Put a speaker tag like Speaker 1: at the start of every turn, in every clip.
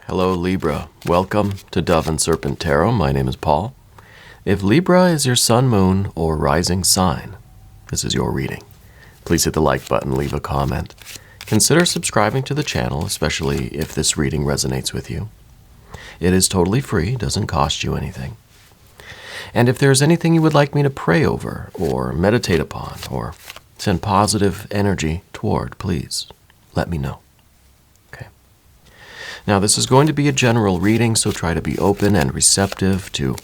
Speaker 1: Hello Libra, welcome to Dove and Serpent Tarot. My name is Paul. If Libra is your sun, moon, or rising sign, this is your reading. Please hit the like button, leave a comment. Consider subscribing to the channel, especially if this reading resonates with you. It is totally free, doesn't cost you anything. And if there's anything you would like me to pray over, or meditate upon, or send positive energy toward, please let me know. Okay. Now, this is going to be a general reading, so try to be open and receptive to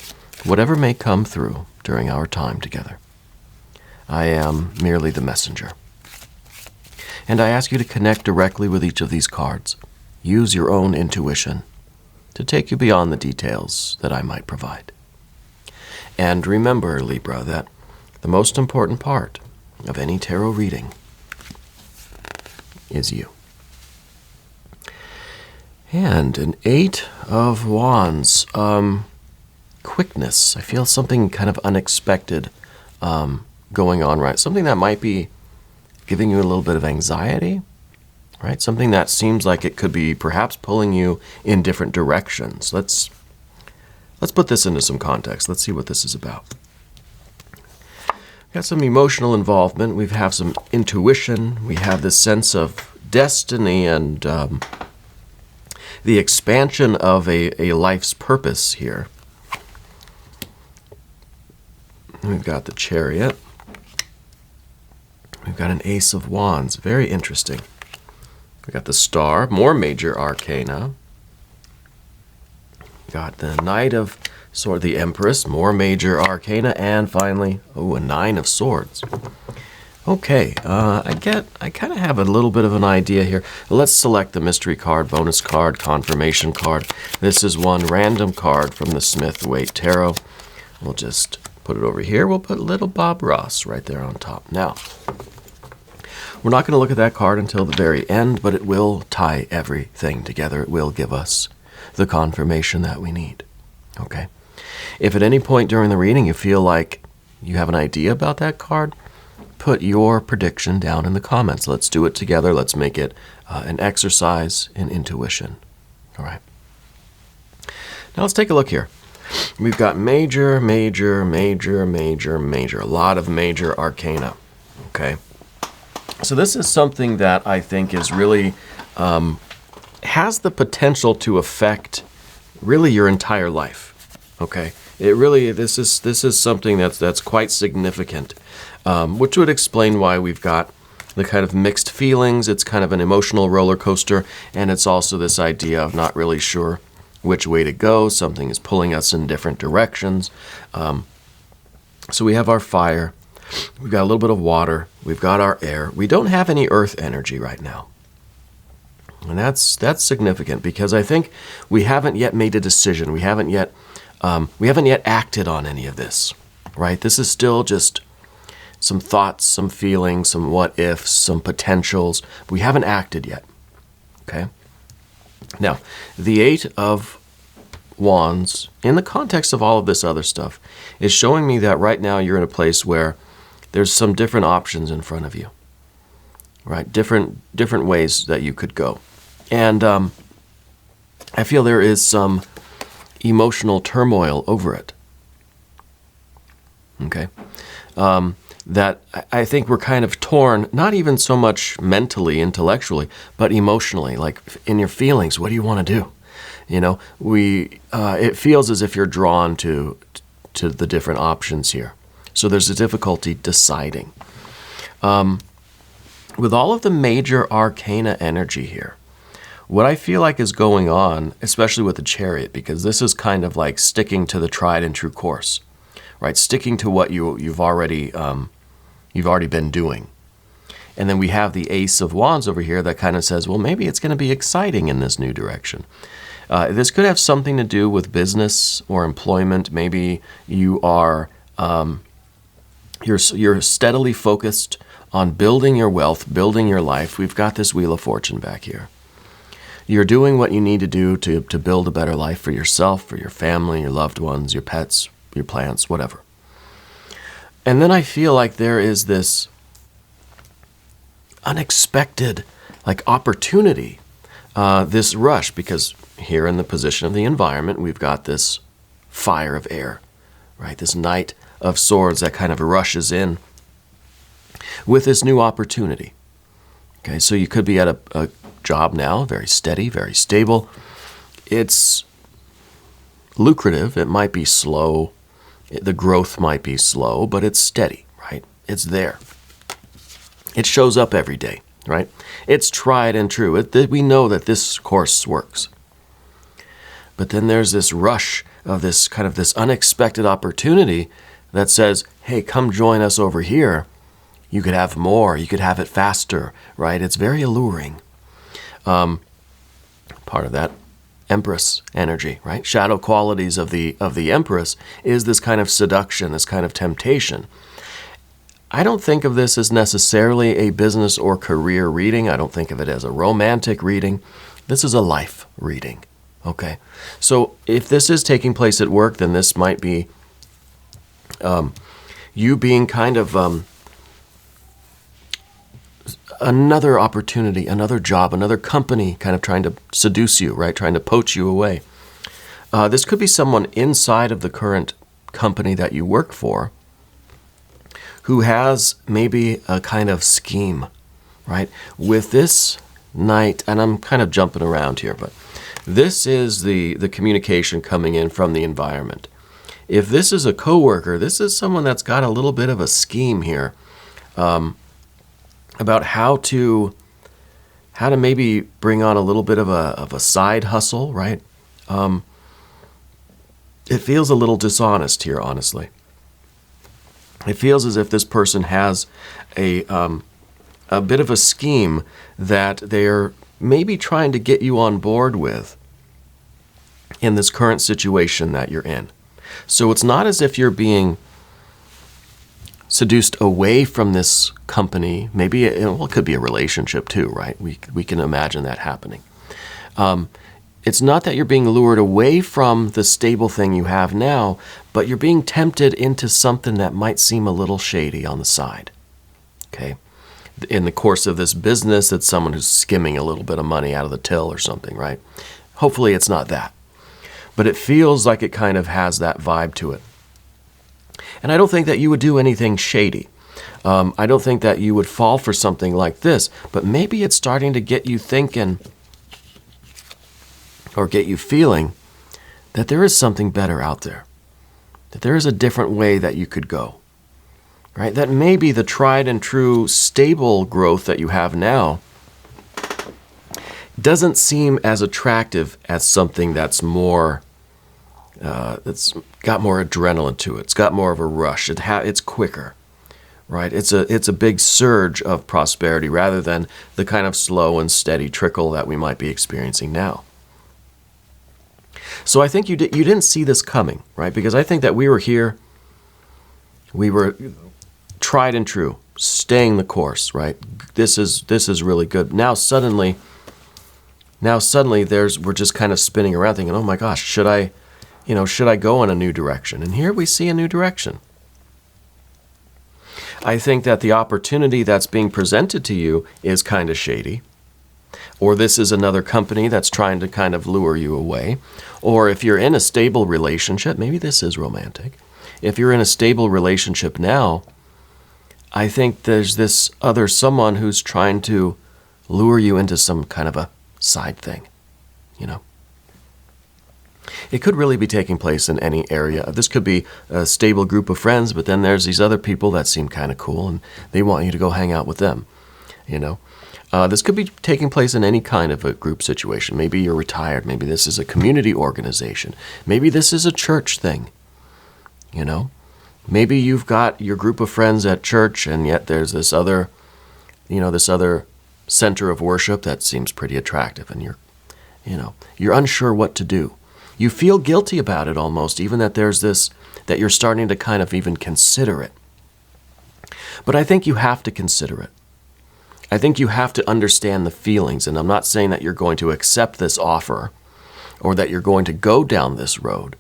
Speaker 1: whatever may come through during our time together. I am merely the messenger. And I ask you to connect directly with each of these cards. Use your own intuition to take you beyond the details that I might provide. And remember, Libra, that the most important part of any tarot reading is you. And an 8 of Wands. Quickness. I feel something kind of unexpected going on, right? Something that might be giving you a little bit of anxiety, right? Something that seems like it could be perhaps pulling you in different directions. Let's put this into some context. Let's see what this is about. We've got some emotional involvement. We have some intuition. We have this sense of destiny and the expansion of a life's purpose here. We've got the Chariot. We've got an Ace of Wands. Very interesting. We've got the Star, more major arcana. Got the Knight of Swords, the Empress, more major arcana, and finally, a 9 of Swords. Okay, I kind of have a little bit of an idea here. Let's select the mystery card, bonus card, confirmation card. This is one random card from the Smith-Waite Tarot. We'll just put it over here. We'll put little Bob Ross right there on top. Now, we're not going to look at that card until the very end, but it will tie everything together. It will give us the confirmation that we need. Okay? If at any point during the reading you feel like you have an idea about that card, put your prediction down in the comments. Let's do it together. Let's make it an exercise in intuition. All right? Now let's take a look here. We've got major, major, major, major, major. A lot of major arcana. Okay? So this is something that I think is really has the potential to affect really your entire life. Okay? It really this is something that's quite significant, which would explain why we've got the kind of mixed feelings. It's kind of an emotional roller coaster, and it's also this idea of not really sure which way to go. Something is pulling us in different directions. So we have our fire. We've got a little bit of water. We've got our air. We don't have any earth energy right now. And that's significant because I think we haven't yet made a decision. We haven't yet acted on any of this, right? This is still just some thoughts, some feelings, some what ifs, some potentials. We haven't acted yet, okay? Now, the 8 of Wands, in the context of all of this other stuff, is showing me that right now you're in a place where there's some different options in front of you, right? Different ways that you could go. And I feel there is some emotional turmoil over it, okay? That I think we're kind of torn, not even so much mentally, intellectually, but emotionally, like in your feelings. What do you want to do? You know, it feels as if you're drawn to the different options here. So there's a difficulty deciding. With all of the major arcana energy here, what I feel like is going on, especially with the Chariot, because this is kind of like sticking to the tried and true course, right? Sticking to what you've already been doing. And then we have the Ace of Wands over here that kind of says, well, maybe it's going to be exciting in this new direction. This could have something to do with business or employment. Maybe you are you're steadily focused on building your wealth, building your life. We've got this Wheel of Fortune back here. You're doing what you need to do to build a better life for yourself, for your family, your loved ones, your pets, your plants, whatever. And then I feel like there is this unexpected like opportunity, this rush, because here in the position of the environment, we've got this fire of air, right? This Knight of Swords that kind of rushes in with this new opportunity. Okay, so you could be at a job now, very steady, very stable. It's lucrative. It might be slow. The growth might be slow, but it's steady, right? It's there. It shows up every day, right? It's tried and true. We know that this course works. But then there's this rush of this kind of this unexpected opportunity that says, hey, come join us over here. You could have more. You could have it faster, right? It's very alluring. Part of that Empress energy, right? Shadow qualities of the Empress is this kind of seduction, this kind of temptation. I don't think of this as necessarily a business or career reading. I don't think of it as a romantic reading. This is a life reading, okay? So if this is taking place at work, then this might be you being kind of another opportunity, another job, another company kind of trying to seduce you, right? Trying to poach you away. This could be someone inside of the current company that you work for who has maybe a kind of scheme, right? With this Knight, and I'm kind of jumping around here, but this is the communication coming in from the environment. If this is a coworker, this is someone that's got a little bit of a scheme here about how to maybe bring on a little bit of a side hustle, right? It feels a little dishonest here, honestly. It feels as if this person has a bit of a scheme that they're maybe trying to get you on board with in this current situation that you're in. So it's not as if you're being seduced away from this company. Maybe it could be a relationship too, right? We can imagine that happening. It's not that you're being lured away from the stable thing you have now, but you're being tempted into something that might seem a little shady on the side. Okay? In the course of this business, it's someone who's skimming a little bit of money out of the till or something, right? Hopefully it's not that. But it feels like it kind of has that vibe to it. And I don't think that you would do anything shady. I don't think that you would fall for something like this, but maybe it's starting to get you thinking or get you feeling that there is something better out there, that there is a different way that you could go, right? That maybe the tried and true stable growth that you have now doesn't seem as attractive as something that's more, that's got more adrenaline to it. It's got more of a rush. It's quicker, right? It's a big surge of prosperity rather than the kind of slow and steady trickle that we might be experiencing now. So I think you didn't see this coming, right? Because I think that we were here, we were tried and true, staying the course, right? This is really good. Now suddenly we're just kind of spinning around thinking, oh my gosh, should I go in a new direction? And here we see a new direction. I think that the opportunity that's being presented to you is kind of shady. Or this is another company that's trying to kind of lure you away. Or if you're in a stable relationship, maybe this is romantic. If you're in a stable relationship now, I think there's this other someone who's trying to lure you into some kind of a side thing, you know. It could really be taking place in any area. This could be a stable group of friends, but then there's these other people that seem kind of cool and they want you to go hang out with them, you know. This could be taking place in any kind of a group situation. Maybe you're retired. Maybe this is a community organization. Maybe this is a church thing, you know. Maybe you've got your group of friends at church and yet there's this other center of worship that seems pretty attractive and you're unsure what to do. You feel guilty about it almost, even that there's this, that you're starting to kind of even consider it. But I think you have to consider it. I think you have to understand the feelings, and I'm not saying that you're going to accept this offer or that you're going to go down this road.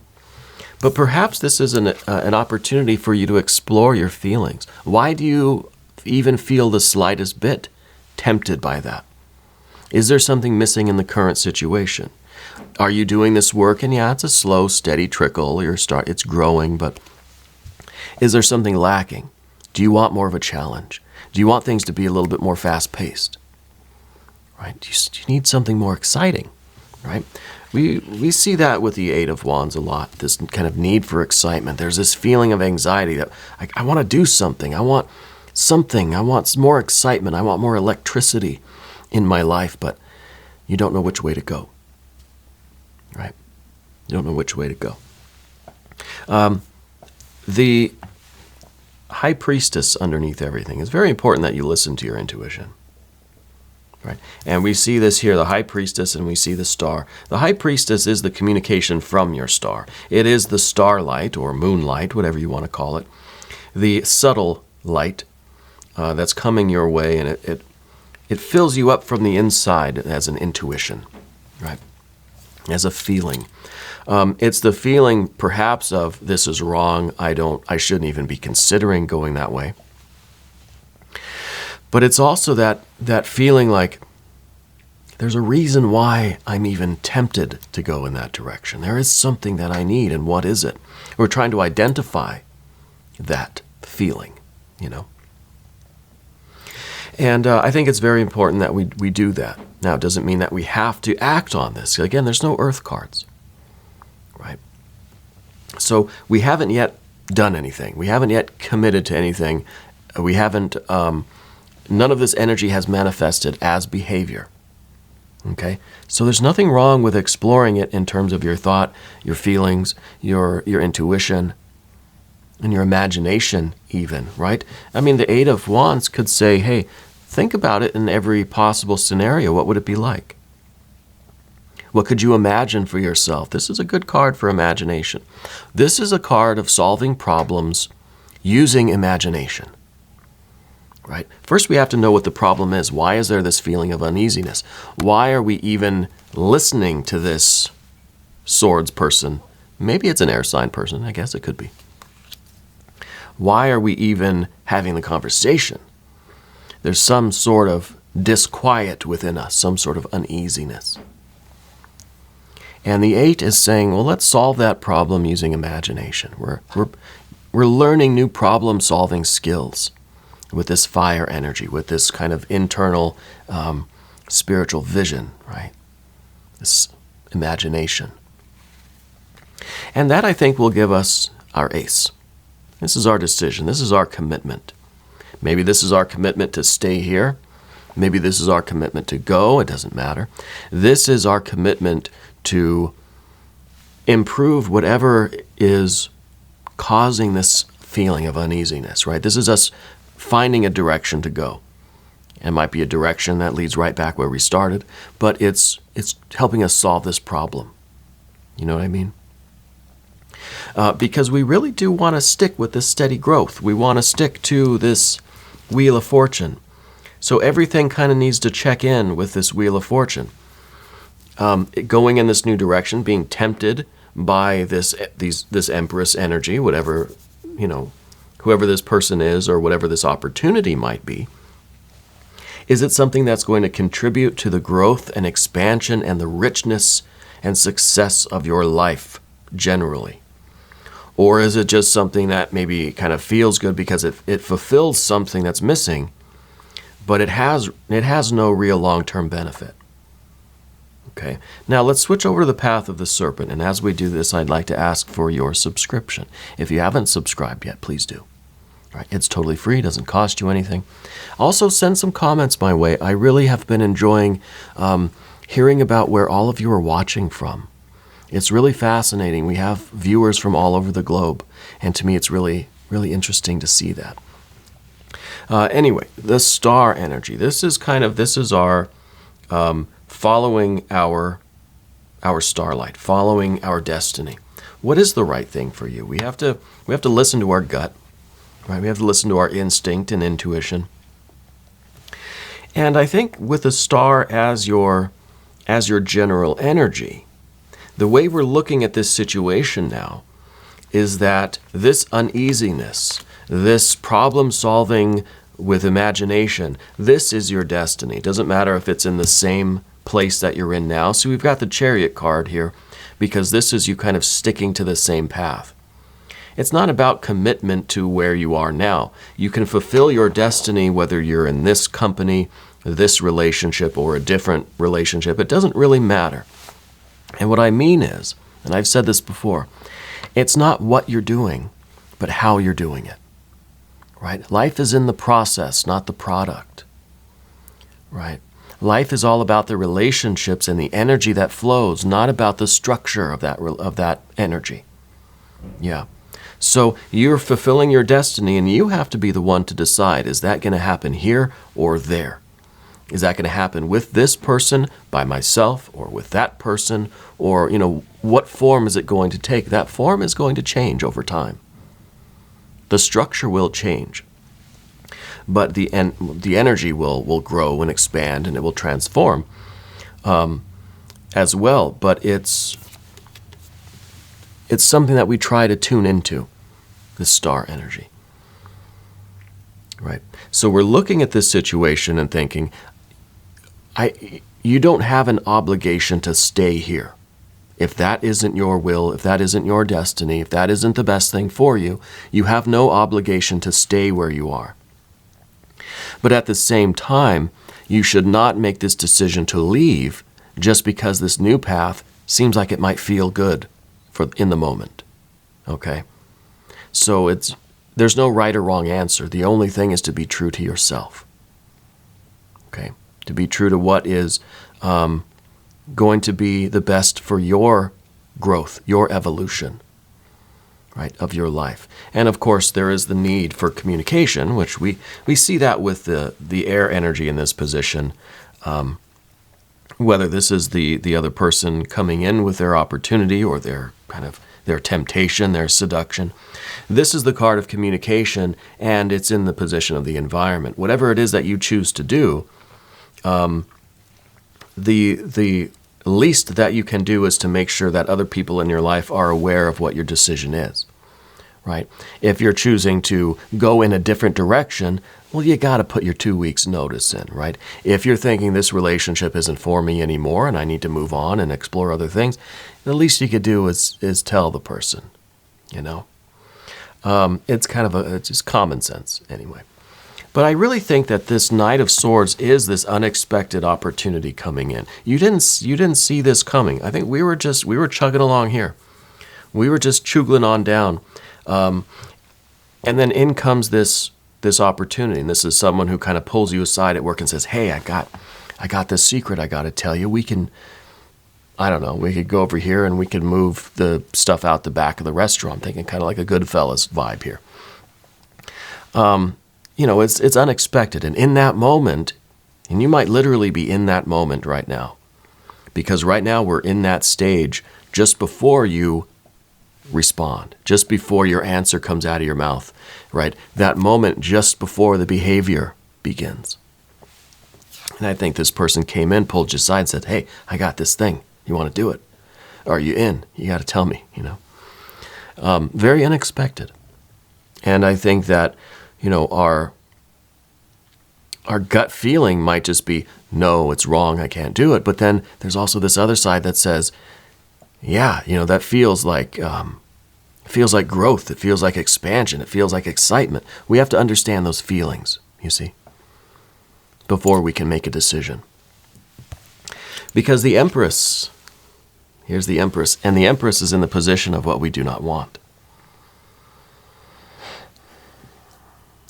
Speaker 1: But perhaps this is an opportunity for you to explore your feelings. Why do you even feel the slightest bit tempted by that? Is there something missing in the current situation? Are you doing this work? And yeah, it's a slow, steady trickle. It's growing, but is there something lacking? Do you want more of a challenge? Do you want things to be a little bit more fast-paced? Right? Do you need something more exciting? Right? We see that with the Eight of Wands a lot, this kind of need for excitement. There's this feeling of anxiety that I want to do something. I want something. I want more excitement. I want more electricity in my life, but you don't know which way to go. Right? You don't know which way to go. The High Priestess underneath everything. It's very important that you listen to your intuition. Right? And we see this here, the High Priestess, and we see the star. The High Priestess is the communication from your star. It is the starlight or moonlight, whatever you want to call it. The subtle light that's coming your way, and it fills you up from the inside as an intuition, right? As a feeling. It's the feeling perhaps of this is wrong, I shouldn't even be considering going that way. But it's also that feeling like there's a reason why I'm even tempted to go in that direction. There is something that I need, and what is it? We're trying to identify that feeling, you know. And I think it's very important that we do that. Now, it doesn't mean that we have to act on this. Again, there's no earth cards, right? So we haven't yet done anything. We haven't yet committed to anything. We haven't, none of this energy has manifested as behavior, okay? So there's nothing wrong with exploring it in terms of your thought, your feelings, your intuition, and your imagination even, right? I mean, the Eight of Wands could say, hey, think about it in every possible scenario. What would it be like? What could you imagine for yourself? This is a good card for imagination. This is a card of solving problems using imagination, right? First, we have to know what the problem is. Why is there this feeling of uneasiness? Why are we even listening to this swords person? Maybe it's an air sign person. I guess it could be. Why are we even having the conversation? There's some sort of disquiet within us, some sort of uneasiness. And the Eight is saying, well, let's solve that problem using imagination. We're learning new problem-solving skills with this fire energy, with this kind of internal spiritual vision, right? This imagination. And that, I think, will give us our ace. This is our decision. This is our commitment. Maybe this is our commitment to stay here. Maybe this is our commitment to go. It doesn't matter. This is our commitment to improve whatever is causing this feeling of uneasiness, right? This is us finding a direction to go. It might be a direction that leads right back where we started, but it's helping us solve this problem. You know what I mean? Because we really do want to stick with this steady growth. We want to stick to this Wheel of Fortune. So everything kind of needs to check in with this Wheel of Fortune. Going in this new direction, being tempted by this Empress energy, whatever, you know, whoever this person is or whatever this opportunity might be. Is it something that's going to contribute to the growth and expansion and the richness and success of your life generally? Or is it just something that maybe kind of feels good because it fulfills something that's missing, but it has no real long-term benefit? Okay. Now let's switch over to the path of the serpent. And as we do this, I'd like to ask for your subscription. If you haven't subscribed yet, please do. Right? It's totally free. It doesn't cost you anything. Also, send some comments my way. I really have been enjoying hearing about where all of you are watching from. It's really fascinating. We have viewers from all over the globe. And to me, it's really, really interesting to see that. Anyway, the star energy. This is our following our starlight, following our destiny. What is the right thing for you? We have to listen to our gut, right? We have to listen to our instinct and intuition. And I think with the star as your general energy, the way we're looking at this situation now is that this uneasiness, this problem-solving with imagination, this is your destiny. It doesn't matter if it's in the same place that you're in now. So we've got the Chariot card here because this is you kind of sticking to the same path. It's not about commitment to where you are now. You can fulfill your destiny whether you're in this company, this relationship, or a different relationship. It doesn't really matter. And what I mean is, and I've said this before, it's not what you're doing, but how you're doing it. Right? Life is in the process, not the product. Right? Life is all about the relationships and the energy that flows, not about the structure of that energy. Yeah. So you're fulfilling your destiny, and you have to be the one to decide, is that going to happen here or there? Is that going to happen with this person, by myself, or with that person? Or, what form is it going to take? That form is going to change over time. The structure will change. But the energy will grow and expand, and it will transform as well. But it's something that we try to tune into, this star energy. Right? So we're looking at this situation and thinking, you don't have an obligation to stay here. If that isn't your will, if that isn't your destiny, if that isn't the best thing for you, you have no obligation to stay where you are. But at the same time, you should not make this decision to leave just because this new path seems like it might feel good in the moment. Okay? So there's no right or wrong answer. The only thing is to be true to yourself. Okay? To be true to what is going to be the best for your growth, your evolution, right, of your life. And of course, there is the need for communication, which we see that with the air energy in this position. Whether this is the other person coming in with their opportunity or their temptation, their seduction. This is the card of communication, and it's in the position of the environment. Whatever it is that you choose to do, the least that you can do is to make sure that other people in your life are aware of what your decision is, right? If you're choosing to go in a different direction, well, you got to put your 2 weeks notice in, right? If you're thinking this relationship isn't for me anymore and I need to move on and explore other things, the least you could do is tell the person, It's it's just common sense anyway. But I really think that this Knight of Swords is this unexpected opportunity coming in. You didn't see this coming. I think we were chugging along here. We were just chugging on down. And then in comes this opportunity. And this is someone who kind of pulls you aside at work and says, "Hey, I got this secret I got to tell you. We could go over here and we could move the stuff out the back of the restaurant." I'm thinking kind of like a Goodfellas vibe here. It's unexpected. And in that moment, and you might literally be in that moment right now, because right now we're in that stage just before you respond, just before your answer comes out of your mouth, right? That moment just before the behavior begins. And I think this person came in, pulled you aside and said, "Hey, I got this thing. You want to do it? Are you in? You got to tell me," Very unexpected. And I think that our gut feeling might just be, no, it's wrong, I can't do it. But then there's also this other side that says, yeah, that feels like growth. It feels like expansion. It feels like excitement. We have to understand those feelings, you see, before we can make a decision. Because the Empress, here's the Empress, and the Empress is in the position of what we do not want.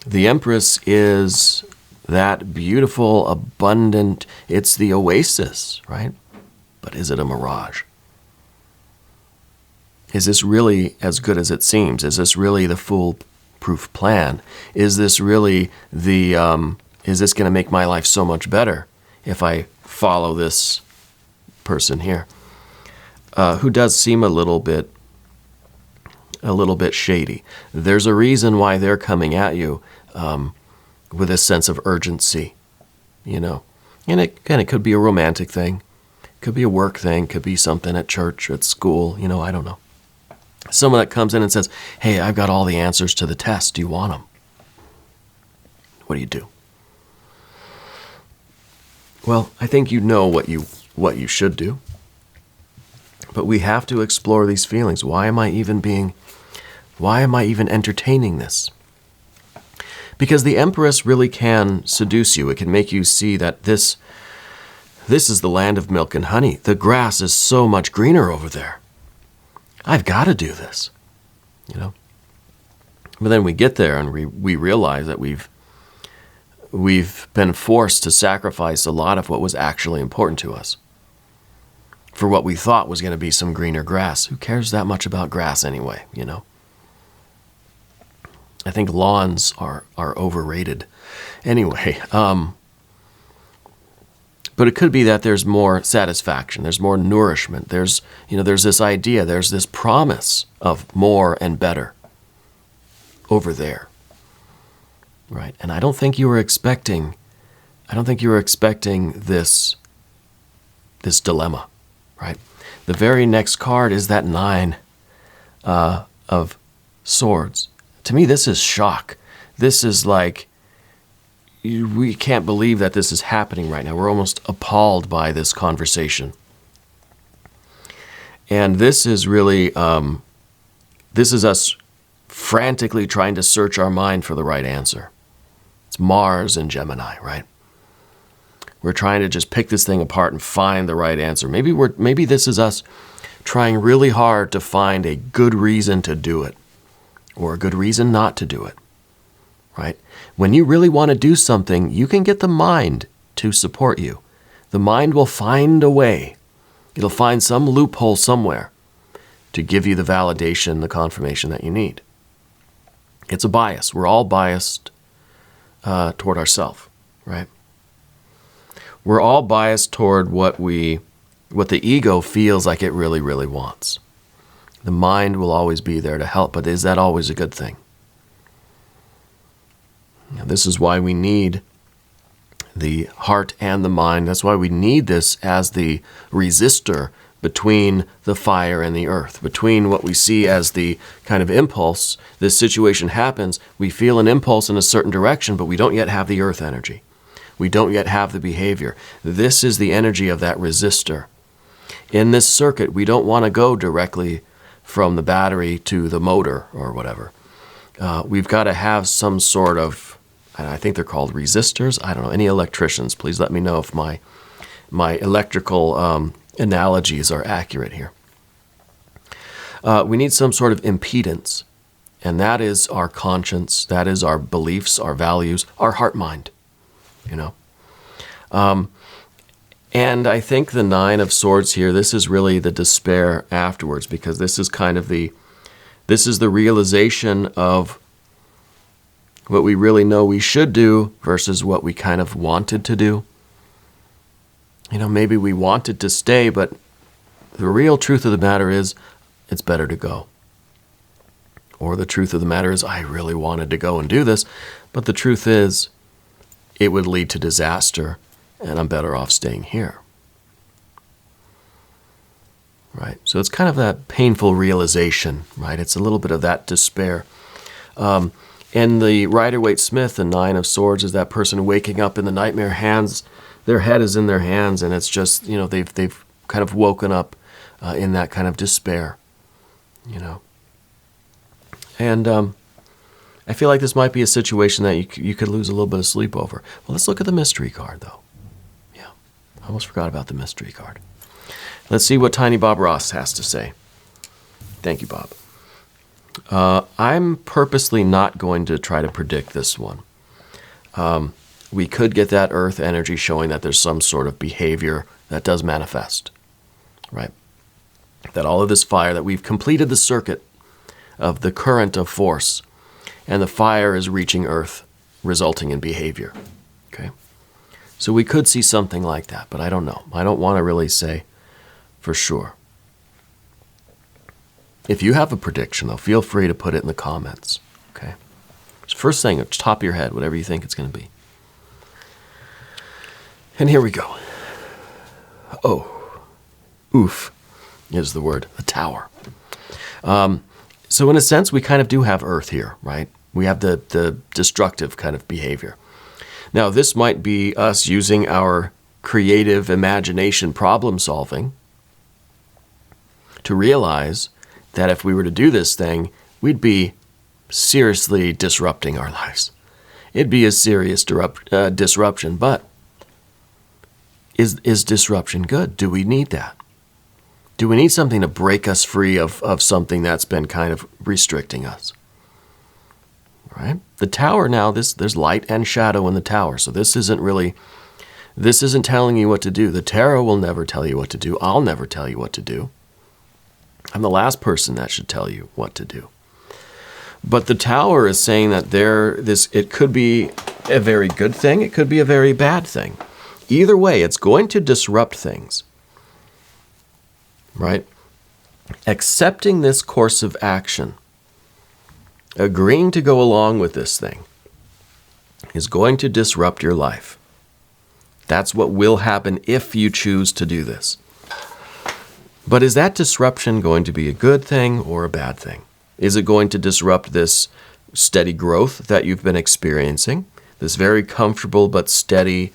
Speaker 1: The Empress is that beautiful, abundant, it's the oasis, right? But is it a mirage? Is this really as good as it seems? Is this really the foolproof plan? Is this really is this going to make my life so much better if I follow this person here? Who does seem a little bit shady. There's a reason why they're coming at you with a sense of urgency, And it could be a romantic thing, could be a work thing, could be something at church, at school, I don't know. Someone that comes in and says, "Hey, I've got all the answers to the test. Do you want them?" What do you do? Well, I think you know what you should do. But we have to explore these feelings. Why am I even entertaining this? Because the Empress really can seduce you. It can make you see that this is the land of milk and honey. The grass is so much greener over there. I've got to do this, you know. But then we get there and we realize that we've been forced to sacrifice a lot of what was actually important to us for what we thought was going to be some greener grass. Who cares that much about grass anyway, you know? I think lawns are overrated. Anyway, but it could be that there's more satisfaction, there's more nourishment, there's this idea, there's this promise of more and better over there. Right? And I don't think you were expecting this dilemma, right? The very next card is that 9 of Swords. To me, this is shock. This is like, we can't believe that this is happening right now. We're almost appalled by this conversation. And this is really, this is us frantically trying to search our mind for the right answer. It's Mars and Gemini, right? We're trying to just pick this thing apart and find the right answer. Maybe this is us trying really hard to find a good reason to do it, or a good reason not to do it, right? When you really want to do something, you can get the mind to support you. The mind will find a way. It'll find some loophole somewhere to give you the validation, the confirmation that you need. It's a bias. We're all biased toward ourselves, right? We're all biased toward what the ego feels like it really, really wants. The mind will always be there to help, but is that always a good thing? Now, this is why we need the heart and the mind. That's why we need this as the resistor between the fire and the earth, between what we see as the kind of impulse. This situation happens, we feel an impulse in a certain direction, but we don't yet have the earth energy. We don't yet have the behavior. This is the energy of that resistor. In this circuit, we don't want to go directly from the battery to the motor or whatever. We've got to have some sort of, I think they're called resistors. I don't know. Any electricians, please let me know if my electrical analogies are accurate here. We need some sort of impedance, and that is our conscience, that is our beliefs, our values, our heart-mind, you know. And I think the 9 of Swords here, this is really the despair afterwards, because this is kind of the realization of what we really know we should do versus what we kind of wanted to do. You know, maybe we wanted to stay, but the real truth of the matter is it's better to go. Or the truth of the matter is I really wanted to go and do this, but the truth is it would lead to disaster, and I'm better off staying here. Right? So it's kind of that painful realization, right? It's a little bit of that despair. And the Rider-Waite-Smith, the 9 of Swords, is that person waking up in the nightmare, hands, their head is in their hands, and it's just, you know, they've kind of woken up in that kind of despair, you know. And I feel like this might be a situation that you could lose a little bit of sleep over. Well, let's look at the mystery card, though. Yeah, I almost forgot about the mystery card. Let's see what Tiny Bob Ross has to say. Thank you, Bob. I'm purposely not going to try to predict this one. We could get that earth energy showing that there's some sort of behavior that does manifest, right? That all of this fire, that we've completed the circuit of the current of force, and the fire is reaching earth, resulting in behavior, okay? So we could see something like that, but I don't know. I don't want to really say for sure. If you have a prediction, though, feel free to put it in the comments, okay? First thing, top of your head, whatever you think it's going to be. And here we go. Oh, oof is the word, the Tower. So in a sense, we kind of do have Earth here, right? We have the destructive kind of behavior. Now, this might be us using our creative imagination problem solving to realize that if we were to do this thing, we'd be seriously disrupting our lives. It'd be a serious disruption, but is disruption good? Do we need that? Do we need something to break us free of something that's been kind of restricting us? Right? The tower now, there's light and shadow in the tower, so this isn't telling you what to do. The tarot will never tell you what to do. I'll never tell you what to do. I'm the last person that should tell you what to do. But the tower is saying that it could be a very good thing. It could be a very bad thing. Either way, it's going to disrupt things. Right? Accepting this course of action, agreeing to go along with this thing, is going to disrupt your life. That's what will happen if you choose to do this. But is that disruption going to be a good thing or a bad thing? Is it going to disrupt this steady growth that you've been experiencing, this very comfortable but steady,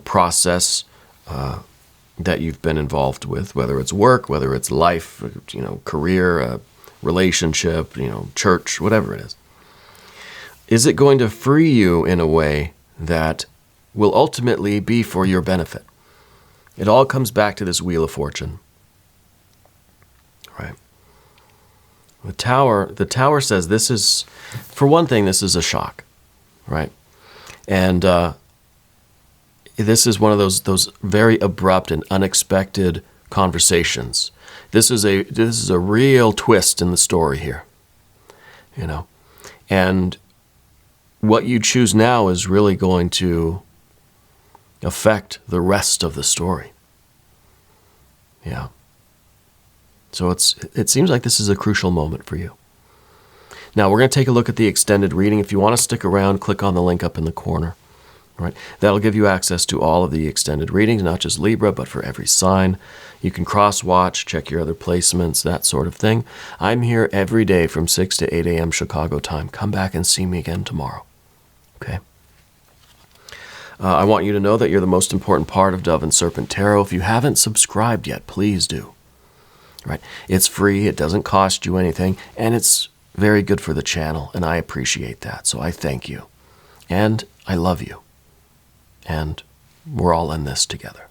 Speaker 1: process that you've been involved with, whether it's work, whether it's life, career, relationship, church, whatever it is? Is it going to free you in a way that will ultimately be for your benefit? It all comes back to this Wheel of Fortune, right? The tower says this is, for one thing, this is a shock, right? And this is one of those very abrupt and unexpected conversations. This is a real twist in the story here, and what you choose now is really going to affect the rest of the story. Yeah. So it seems like this is a crucial moment for you. Now, we're going to take a look at the extended reading. If you want to stick around, click on the link up in the corner. Right? That'll give you access to all of the extended readings, not just Libra, but for every sign. You can cross-watch, check your other placements, that sort of thing. I'm here every day from 6 to 8 a.m. Chicago time. Come back and see me again tomorrow. Okay? I want you to know that you're the most important part of Dove and Serpent Tarot. If you haven't subscribed yet, please do. Right? It's free, it doesn't cost you anything, and it's very good for the channel, and I appreciate that. So I thank you. And I love you. And we're all in this together.